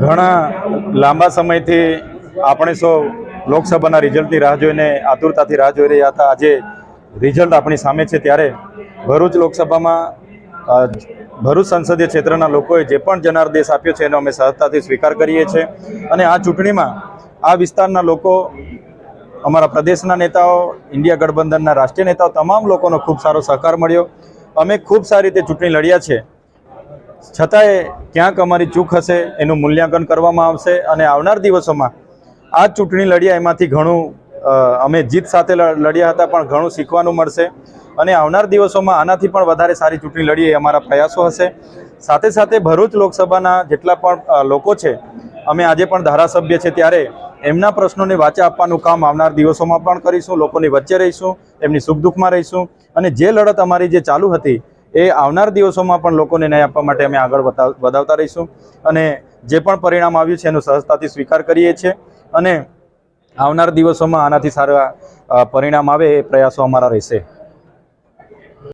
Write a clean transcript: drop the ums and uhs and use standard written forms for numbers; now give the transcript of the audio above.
ઘણા લાંબા સમયથી આપણે સૌ લોકસભાના રિઝલ્ટની રાહ જોઈને આતુરતાથી રાહ જોઈ રહ્યા હતા. આજે રિઝલ્ટ આપણી સામે છે ત્યારે ભરૂચ લોકસભામાં ભરૂચ સંસદીય ક્ષેત્રના લોકોએ જે પણ જનાદેશ આપ્યો છે એનો અમે સહજતાથી સ્વીકાર કરીએ છીએ. અને આ ચૂંટણીમાં આ વિસ્તારના લોકો, અમારા પ્રદેશના નેતાઓ, ઇન્ડિયા ગઠબંધનના રાષ્ટ્રીય નેતાઓ, તમામ લોકોનો ખૂબ સારો સહકાર મળ્યો. અમે ખૂબ સારી રીતે ચૂંટણી લડ્યા છે. છતાંય ક્યાંક અમારી ચૂક હશે એનું મૂલ્યાંકન કરવામાં આવશે અને આવનાર દિવસોમાં આ ચૂંટણી લડ્યા એમાંથી ઘણું અમે જીત સાથે લડ્યા હતા પણ ઘણું શીખવાનું મળશે અને આવનાર દિવસોમાં આનાથી પણ વધારે સારી ચૂંટણી લડીએ એ અમારા પ્રયાસો હશે. સાથે સાથે ભરૂચ લોકસભાના જેટલા પણ લોકો છે, અમે આજે પણ ધારાસભ્ય છે ત્યારે એમના પ્રશ્નોને વાચા આપવાનું કામ આવનાર દિવસોમાં પણ કરીશું. લોકોની વચ્ચે રહીશું, એમની સુખ દુઃખમાં રહીશું અને જે લડત અમારી જે ચાલુ હતી એ આવનાર દિવસોમાં પણ લોકોને ન્યાય આપવા માટે અમે આગળ વધાવતા રહીશું. અને જે પણ પરિણામ આવ્યું છે એનો સહજતાથી સ્વીકાર કરીએ છીએ અને આવનાર દિવસોમાં આનાથી સારા પરિણામ આવે એ પ્રયાસો અમારા રહેશે.